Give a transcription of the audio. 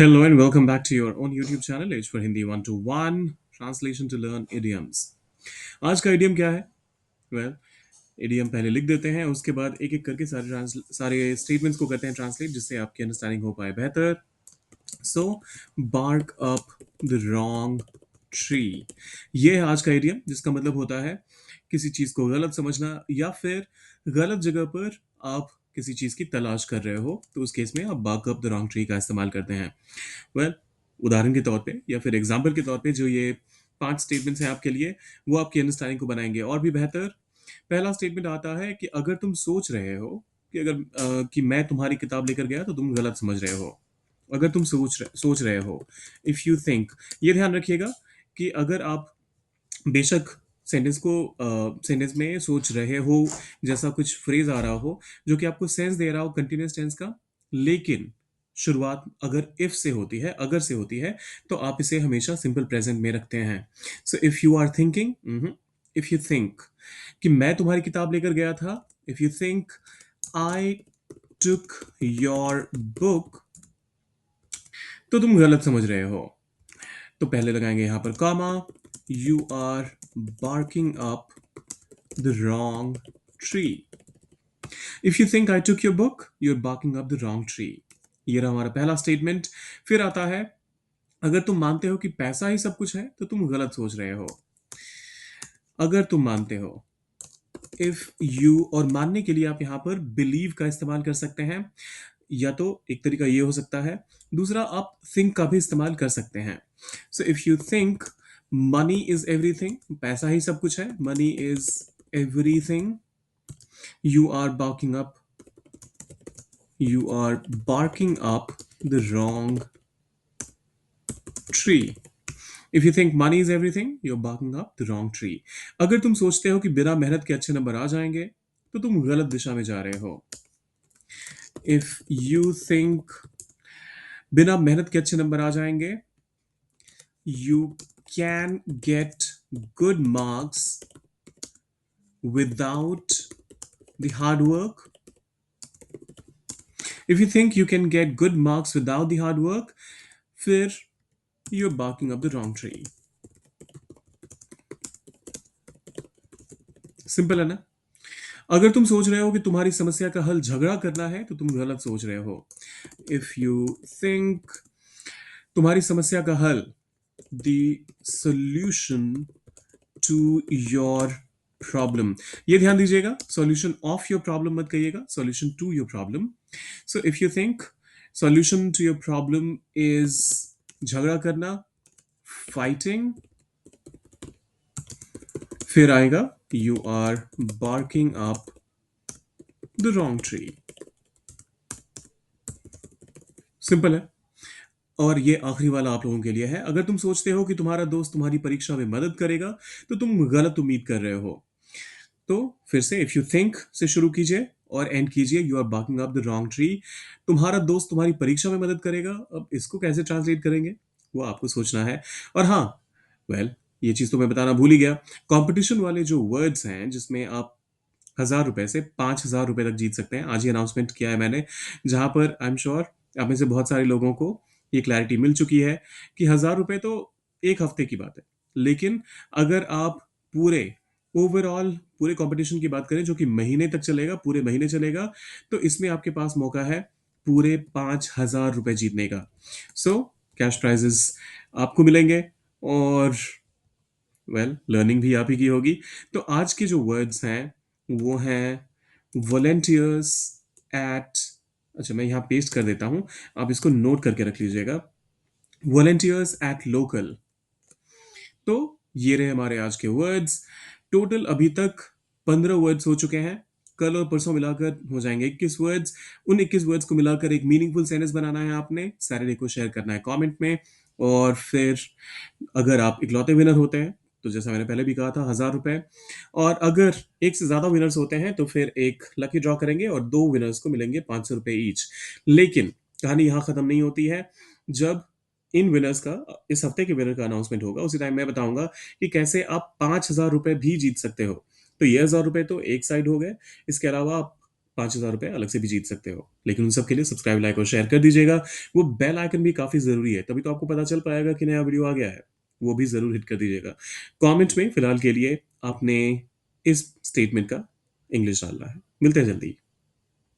Hello and welcome back to your own YouTube channel H for Hindi 121 Translation to Learn Idioms। आज का idiom क्या है? Well, idiom पहले लिख देते हैं, उसके बाद एक एक करके सारे स्टेटमेंट्स को करते हैं ट्रांसलेट, जिससे आपकी अंडरस्टैंडिंग हो पाए बेहतर। So bark up the wrong tree, ये है आज का इडियम, जिसका मतलब होता है किसी चीज को गलत समझना या फिर गलत जगह पर आप किसी चीज की तलाश कर रहे हो, तो उस केस में आप bark up the wrong tree का इस्तेमाल करते हैं। वेल, उदाहरण के तौर पे या फिर एग्जाम्पल के तौर पे जो ये 5 स्टेटमेंट्स हैं आपके लिए, वो आपकी अंडरस्टैंडिंग को बनाएंगे और भी बेहतर। पहला स्टेटमेंट आता है कि अगर तुम सोच रहे हो कि कि मैं तुम्हारी किताब लेकर गया तो तुम गलत समझ रहे हो। अगर तुम सोच रहे हो, इफ यू थिंक, ये ध्यान रखिएगा कि अगर आप बेशक सेंटेंस में सोच रहे हो जैसा कुछ फ्रेज आ रहा हो जो कि आपको सेंस दे रहा हो कंटिन्यूअस टेंस का, लेकिन शुरुआत अगर इफ से होती है, अगर से होती है, तो आप इसे हमेशा सिंपल प्रेजेंट में रखते हैं। So if you are thinking, if you think कि मैं तुम्हारी किताब लेकर गया था, if you think I took your book, तो तुम गलत समझ रहे हो। तो पहले लगाएंगे यहां पर comma, you are barking up the wrong tree. If you think I took your book, you're barking up the wrong tree. ये रहा हमारा पहला स्टेटमेंट। फिर आता है, अगर तुम मानते हो कि पैसा ही सब कुछ है तो तुम गलत सोच रहे हो। अगर तुम मानते हो, इफ यू, और मानने के लिए आप यहां पर बिलीव का इस्तेमाल कर सकते हैं, या तो एक तरीका ये हो सकता है, दूसरा आप थिंक का भी इस्तेमाल कर सकते हैं। So if you think money is everything, पैसा ही सब कुछ है, money is everything, you are barking up you are barking up the wrong tree. If you think money is everything, you're barking up the wrong tree. अगर तुम सोचते हो कि बिना मेहनत के अच्छे नंबर आ जाएंगे, तो तुम गलत दिशा में जा रहे हो। If you think बिना मेहनत के अच्छे नंबर आ जाएंगे, you can get good marks without the hard work. If you think you can get good marks without the hard work, फिर you're barking up the wrong tree. Simple है ना? अगर तुम सोच रहे हो कि तुम्हारी समस्या का हल झगड़ा करना है, तो तुम गलत सोच रहे हो। इफ यू थिंक तुम्हारी समस्या का हल, the solution to your problem, ये ध्यान दीजिएगा, सॉल्यूशन ऑफ योर प्रॉब्लम मत कहिएगा, solution to your problem. So if you think solution to your problem is झगड़ा करना, फाइटिंग, फिर आएगा you are barking up the wrong tree. Simple है। और ये आखिरी वाला आप लोगों के लिए है, अगर तुम सोचते हो कि तुम्हारा दोस्त तुम्हारी परीक्षा में मदद करेगा, तो तुम गलत उम्मीद कर रहे हो। तो फिर से इफ यू थिंक से शुरू कीजिए और एंड कीजिए you are barking up the wrong tree. तुम्हारा दोस्त तुम्हारी परीक्षा में मदद करेगा, अब इसको कैसे ट्रांसलेट करेंगे वो आपको सोचना है। और हाँ, वेल, ये चीज तो मैं बताना भूल ही गया, कंपटीशन वाले जो वर्ड्स हैं जिसमें आप 1,000 रुपए से 5,000 रुपए तक जीत सकते हैं, आज ही अनाउंसमेंट किया है मैंने, जहां पर आई एम श्योर आप में से बहुत सारे लोगों को ये क्लैरिटी मिल चुकी है कि 1,000 रुपए तो एक हफ्ते की बात है, लेकिन अगर आप पूरे ओवरऑल पूरे कंपटीशन की बात करें जो कि महीने तक चलेगा, पूरे महीने चलेगा, तो इसमें आपके पास मौका है पूरे 5,000 रुपए जीतने का। सो कैश प्राइजेस आपको मिलेंगे और वेल, लर्निंग भी आप ही की होगी। तो आज के जो वर्ड्स हैं वो हैं वॉलेंटियर्स एट, अच्छा मैं यहाँ पेस्ट कर देता हूँ, आप इसको नोट करके रख लीजिएगा, वॉलेंटियर्स एट लोकल। तो ये रहे हमारे आज के वर्ड्स। टोटल अभी तक 15 वर्ड्स हो चुके हैं, कल और परसों मिलाकर हो जाएंगे 21 वर्ड्स। उन 21 वर्ड्स को मिलाकर एक मीनिंगफुल सेंटेंस बनाना है आपने, सैटरडे को शेयर करना है कमेंट में। और फिर अगर आप इकलौते विनर होते हैं, तो जैसा मैंने पहले भी कहा था, 1,000 रुपए, और अगर एक से ज्यादा विनर्स होते हैं तो फिर एक लकी ड्रॉ करेंगे और 2 विनर्स को मिलेंगे 500 रुपए ईच। लेकिन कहानी यहां खत्म नहीं होती है। जब इन विनर्स का, इस हफ्ते के विनर का अनाउंसमेंट होगा, उसी टाइम मैं बताऊंगा कि कैसे आप 5,000 रुपए भी जीत सकते हो। तो ये 1,000 रुपए तो एक साइड हो गए, इसके अलावा ₹5000 अलग से भी जीत सकते हो। लेकिन उन सब के लिए सब्सक्राइब, लाइक और शेयर कर दीजिएगा। वो बेल आइकन भी काफ़ी ज़रूरी है, तभी तो आपको पता चल पाएगा कि नया वीडियो आ गया है। वो भी ज़रूर हिट कर दीजिएगा। कमेंट में फिलहाल के लिए आपने इस स्टेटमेंट का इंग्लिश डालना है। मिलते हैं जल्दी।